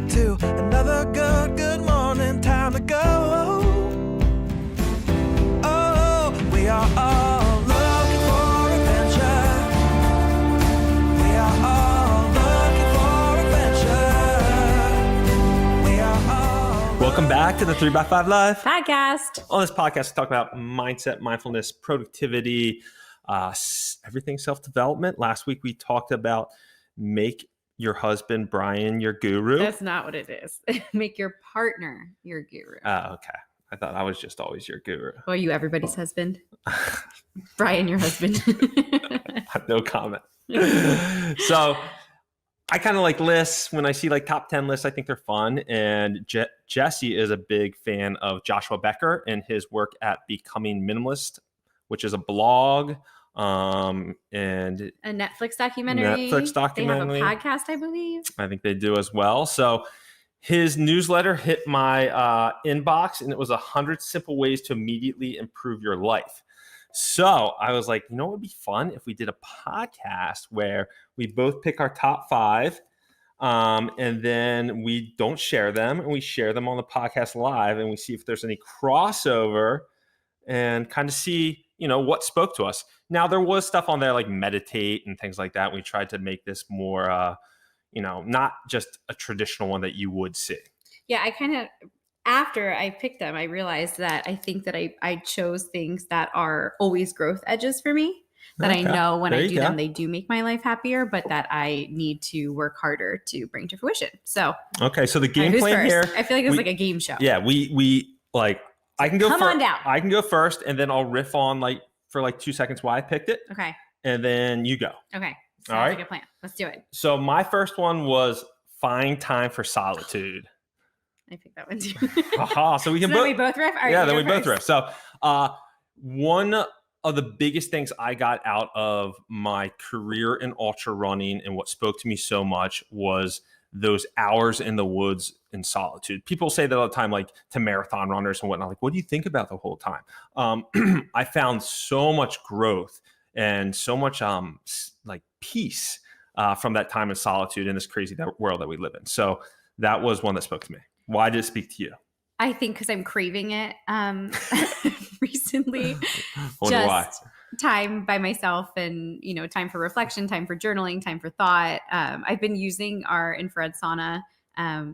up to another good morning. Time to go. Oh, we are all looking for adventure. We are all looking for adventure. We are all. Welcome back to the 3x5 Live podcast. On this podcast, we talk about mindset, mindfulness, productivity, everything self-development. Last week, we talked about make your husband, Bryan, your guru. That's not what it is. Make your partner your guru. Oh, okay. I thought I was just always your guru. Well, are you everybody's husband? Bryan, your husband. No comment. So I kind of like lists. When I see like top 10 lists, I think they're fun. And Jessie is a big fan of Joshua Becker and his work at Becoming Minimalist, which is a blog and a Netflix documentary. They have a podcast, I believe. I think they do as well. So his newsletter hit my inbox, and it was 100 simple ways to immediately improve your life. So I was like, you know what would be fun if we did a podcast where we both pick our top 5 and then we don't share them, and we share them on the podcast live, and we see if there's any crossover and kind of see, you know, what spoke to us. Now, there was stuff on there like meditate and things like that. We tried to make this more, not just a traditional one that you would see. Yeah, after I picked them, I realized that I think that I chose things that are always growth edges for me, that I know when I do them, they do make my life happier, but that I need to work harder to bring to fruition. So, okay. So the game plan here, I feel like it's like a game show. Yeah. We like, I can go Come on down. I can go first, and then I'll riff on for 2 seconds why I picked it. Okay. And then you go. Okay. Sounds all right. like a plan. Let's do it. So my first one was find time for solitude. I picked that one too. Aha. So we can we both riff? All right, yeah, then we both riff. So one of the biggest things I got out of my career in ultra running and what spoke to me so much was those hours in the woods in solitude. People say that all the time, like to marathon runners and whatnot, like, what do you think about the whole time? I found so much growth and so much peace from that time in solitude in this crazy world that we live in. So that was one that spoke to me. Why did it speak to you? I think because I'm craving it recently. Wonder why. Time by myself and, time for reflection, time for journaling, time for thought. I've been using our infrared sauna.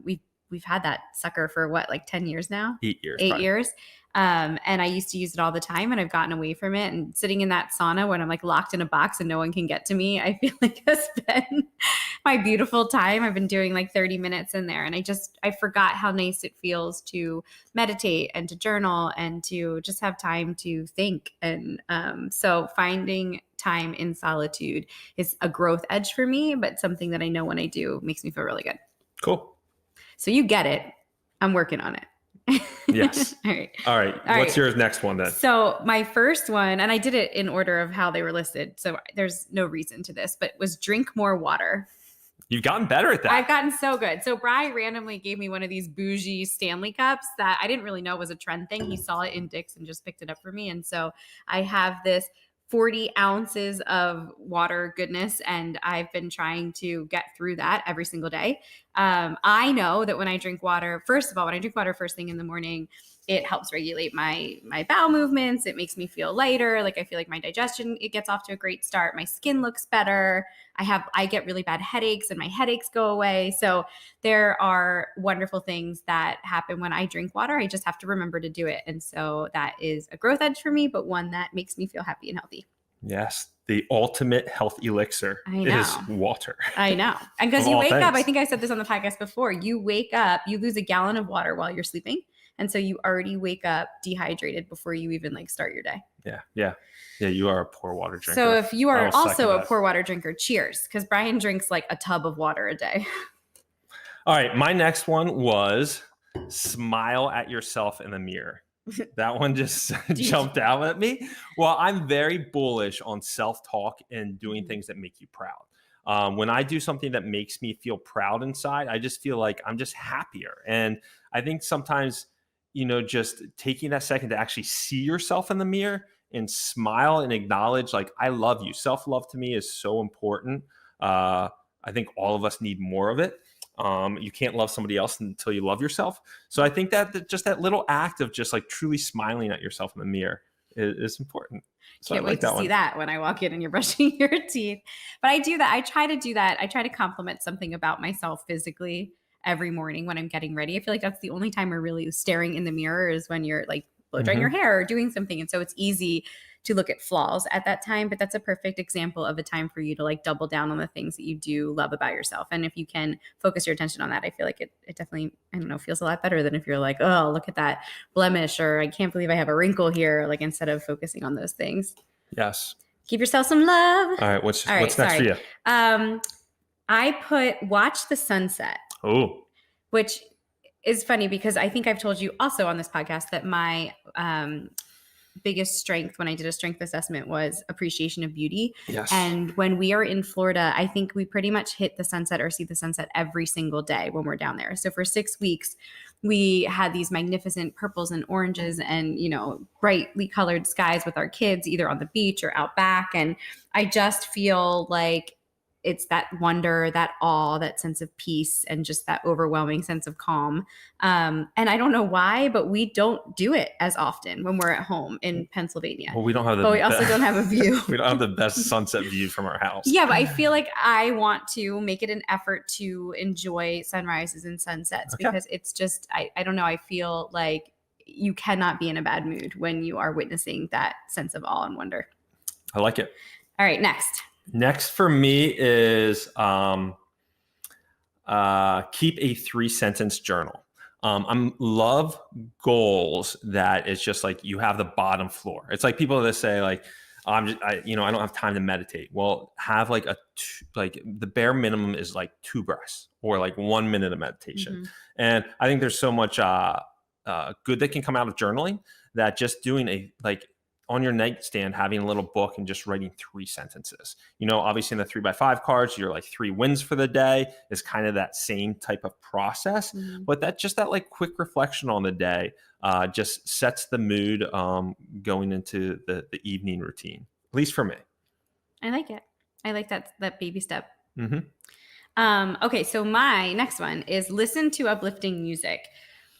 We've had that sucker for 10 years now? 8 years. 8 years. And I used to use it all the time, and I've gotten away from it. And sitting in that sauna when I'm locked in a box and no one can get to me, I feel like has been my beautiful time. I've been doing 30 minutes in there, and I forgot how nice it feels to meditate and to journal and to just have time to think. And so finding time in solitude is a growth edge for me, but something that I know when I do makes me feel really good. Cool. So you get it. I'm working on it. Yes. All right. What's your next one then? So my first one, and I did it in order of how they were listed, so there's no reason to this, but was drink more water. You've gotten better at that. I've gotten so good. So Bryan randomly gave me one of these bougie Stanley cups that I didn't really know was a trend thing. He saw it in Dick's and just picked it up for me. And so I have this 40 ounces of water goodness, and I've been trying to get through that every single day. I know that when I drink water, first thing in the morning, it helps regulate my bowel movements. It makes me feel lighter. I feel like my digestion, it gets off to a great start. My skin looks better. I get really bad headaches, and my headaches go away. So there are wonderful things that happen when I drink water. I just have to remember to do it. And so that is a growth edge for me, but one that makes me feel happy and healthy. Yes. The ultimate health elixir is water. I know. And because you wake up, I think I said this on the podcast before, you wake up, you lose a gallon of water while you're sleeping. And so you already wake up dehydrated before you even start your day. Yeah. You are a poor water drinker. So if you are also a poor water drinker, cheers. Because Bryan drinks a tub of water a day. All right. My next one was smile at yourself in the mirror. That one just jumped out at me. Well, I'm very bullish on self-talk and doing things that make you proud. When I do something that makes me feel proud inside, I just feel like I'm just happier. And I think sometimes, just taking that second to actually see yourself in the mirror and smile and acknowledge, I love you. Self-love to me is so important. I think all of us need more of it. You can't love somebody else until you love yourself. So I think that just that little act of just like truly smiling at yourself in the mirror is important. So Can't I like wait to that see one. that when I walk in and you're brushing your teeth. But I do that. I try to do that. I try to compliment something about myself physically every morning when I'm getting ready. I feel like that's the only time we're really staring in the mirror is when you're like blow drying your hair or doing something. And so it's easy to look at flaws at that time, but that's a perfect example of a time for you to like double down on the things that you do love about yourself. And if you can focus your attention on that, I feel like it definitely, I don't know, feels a lot better than if you're like, oh, look at that blemish, or I can't believe I have a wrinkle here. Like instead of focusing on those things. Yes. Give yourself some love. All right. What's next for you? I put watch the sunset. Oh, which is funny because I think I've told you also on this podcast that my biggest strength when I did a strength assessment was appreciation of beauty. yes. And when we are in Florida, I think we pretty much hit the sunset or see the sunset every single day when we're down there. So for 6 weeks, we had these magnificent purples and oranges and, you know, brightly colored skies with our kids, either on the beach or out back. And I just feel like it's that wonder, that awe, that sense of peace, and just that overwhelming sense of calm. And I don't know why, but we don't do it as often when we're at home in Pennsylvania. Well, we don't have But we also don't have a view. We don't have the best sunset view from our house. Yeah, but I feel like I want to make it an effort to enjoy sunrises and sunsets because it's just, I don't know, I feel like you cannot be in a bad mood when you are witnessing that sense of awe and wonder. I like it. All right, next. Next for me is keep a 3-sentence journal. I love goals that it's just like you have the bottom floor. It's like people that say like, I don't have time to meditate. Well, have like the bare minimum is like 2 breaths or like 1 minute of meditation. Mm-hmm. And I think there's so much good that can come out of journaling that just doing on your nightstand, having a little book and just writing 3 sentences. You know, obviously in the 3x5 cards, you're like 3 wins for the day is kind of that same type of process. Mm-hmm. But that like quick reflection on the day just sets the mood going into the evening routine, at least for me. I like it. I like that baby step. Mm-hmm. Okay, so my next one is listen to uplifting music,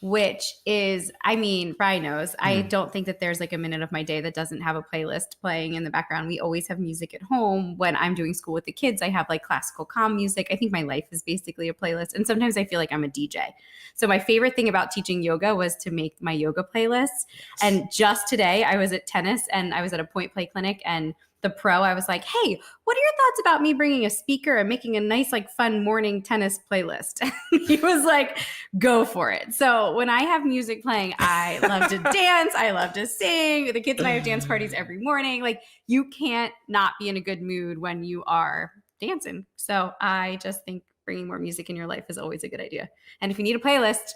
which is, I mean, Bryan knows, I don't think that there's like a minute of my day that doesn't have a playlist playing in the background. We always have music at home. When I'm doing school with the kids, I have like classical calm music. I think my life is basically a playlist. And sometimes I feel like I'm a DJ. So my favorite thing about teaching yoga was to make my yoga playlists. And just today I was at tennis and I was at a point play clinic, and the pro, I was like, hey, what are your thoughts about me bringing a speaker and making a nice, like fun morning tennis playlist? He was like, go for it. So when I have music playing, I love to dance. I love to sing. The kids and I have dance parties every morning. Like you can't not be in a good mood when you are dancing. So I just think bringing more music in your life is always a good idea. And if you need a playlist,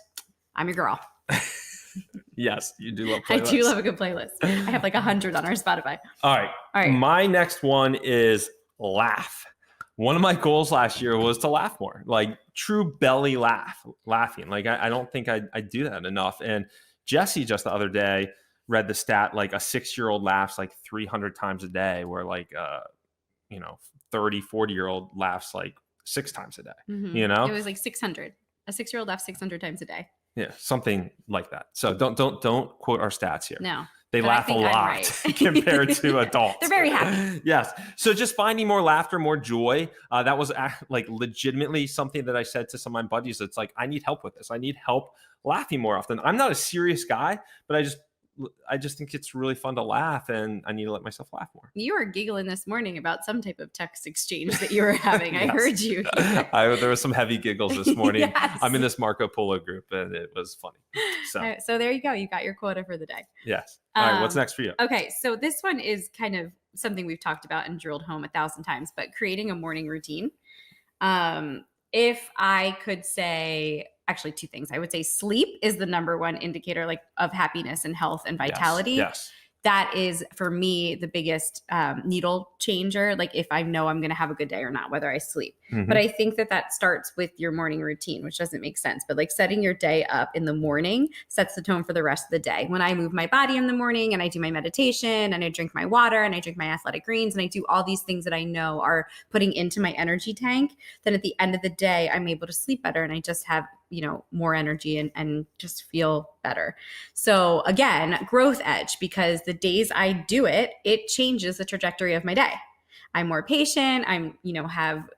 I'm your girl. Yes, you do love playlists. I do love a good playlist. I have like 100 on our Spotify. All right. My next one is laugh. One of my goals last year was to laugh more, like true belly laughing. Like I don't think I do that enough. And Jessie just the other day read the stat, like a 6-year-old laughs like 300 times a day, where like 30, 40-year-old laughs like 6 times a day. Mm-hmm. You know? It was like 600. A 6-year-old laughs 600 times a day. Yeah, something like that. So don't quote our stats here. No. They laugh a lot compared to adults. They're very happy. Yes. So just finding more laughter, more joy. That was like legitimately something that I said to some of my buddies. It's like, I need help with this. I need help laughing more often. I'm not a serious guy, but I just think it's really fun to laugh, and I need to let myself laugh more. You were giggling this morning about some type of text exchange that you were having. Yes. I heard you. There was some heavy giggles this morning. Yes. I'm in this Marco Polo group, and it was funny. So there you go. You got your quota for the day. Yes. All right. What's next for you? Okay. So this one is kind of something we've talked about and drilled home 1,000 times, but creating a morning routine. If I could say, actually 2 things. I would say sleep is the number one indicator like of happiness and health and vitality. Yes. that is for me the biggest needle changer. Like if I know I'm going to have a good day or not, whether I sleep. But I think that starts with your morning routine, which doesn't make sense. But like setting your day up in the morning sets the tone for the rest of the day. When I move my body in the morning and I do my meditation and I drink my water and I drink my athletic greens and I do all these things that I know are putting into my energy tank, then at the end of the day, I'm able to sleep better and I just have, more energy and just feel better. So again, growth edge, because the days I do it, it changes the trajectory of my day. I'm more patient. I'm, have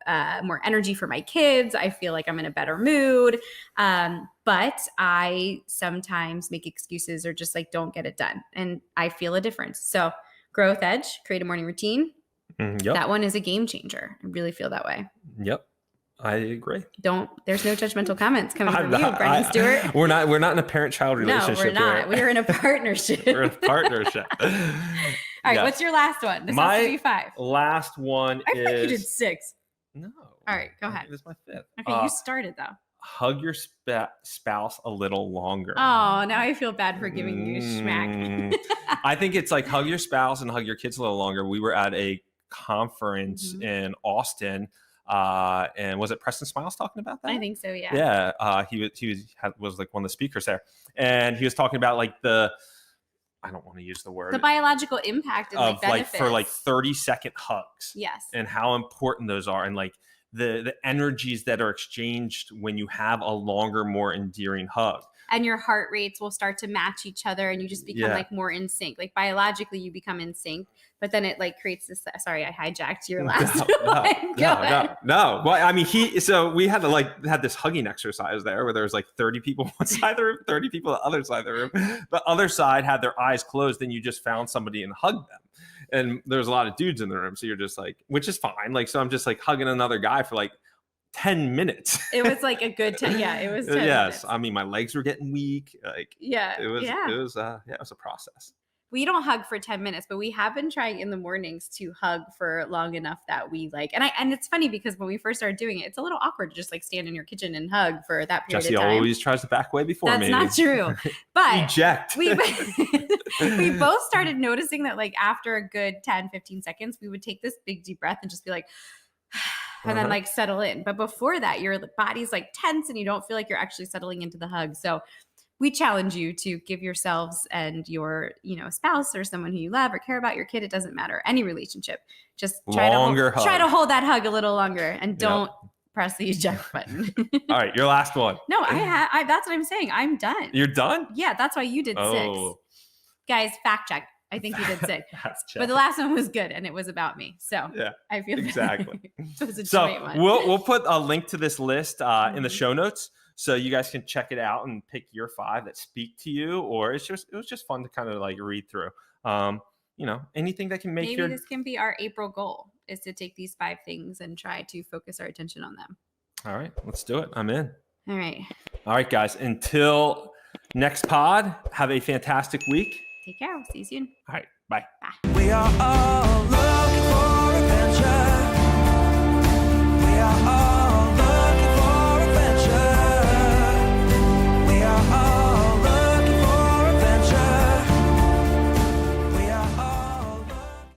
more energy for my kids. I feel like I'm in a better mood. But I sometimes make excuses or just like don't get it done. And I feel a difference. So growth edge, create a morning routine. Yep. That one is a game changer. I really feel that way. Yep. I agree. There's no judgmental comments coming from you, Bryan Stewart. We're not in a parent-child relationship. No, we're not. Here. We're in a partnership. We're in a partnership. All right, what's your last one? This has to be 5. Last one I thought you did 6. No. All right, go ahead. This is my 5th. Okay, you started though. Hug your spouse a little longer. Oh, now I feel bad for giving you a schmack. I think it's like hug your spouse and hug your kids a little longer. We were at a conference in Austin. And was it Preston Smiles talking about that? I think so. Yeah. Yeah. He was like one of the speakers there, and he was talking about like I don't want to use the word, the biological impact of like benefits. Like for like 30-second hugs. Yes. And how important those are, and like the energies that are exchanged when you have a longer, more endearing hug. And your heart rates will start to match each other and you just become like more in sync. Like biologically you become in sync, but then it like creates this, sorry, I hijacked your last one. No. Well, I mean, so we had to had this hugging exercise there where there was like 30 people on one side of the room, 30 people on the other side of the room. The other side had their eyes closed and you just found somebody and hugged them. And there's a lot of dudes in the room. So you're just like, which is fine. Like, so I'm just like hugging another guy for like 10 minutes. It was like a good 10. Yeah, it was 10 minutes. I mean, my legs were getting weak. Like, it was a process. We don't hug for 10 minutes, but we have been trying in the mornings to hug for long enough that we like, and it's funny because when we first started doing it, it's a little awkward to just like stand in your kitchen and hug for that period Jessie of time. Jessie always tries to back away before me. That's not true. But eject. we both started noticing that like after a good 10, 15 seconds, we would take this big deep breath and just be like, and then like settle in. But before that, your body's like tense and you don't feel like you're actually settling into the hug. So we challenge you to give yourselves and your, spouse or someone who you love or care about, your kid, it doesn't matter, any relationship. Just try to hold that hug a little longer and don't press the eject button. All right, your last one. No, that's what I'm saying. I'm done. You're done? Yeah, that's why you did 6. Guys, fact check. I think you did 6. But the last one was good and it was about me. So yeah, I feel exactly. It was a so great one. We'll put a link to this list in the show notes. So you guys can check it out and pick your 5 that speak to you, or it was just fun to kind of like read through. Anything that can make this can be our April goal, is to take these 5 things and try to focus our attention on them. All right, let's do it. I'm in. All right, guys. Until next pod, have a fantastic week. Take care. We'll see you soon. All right, bye. We are all loved.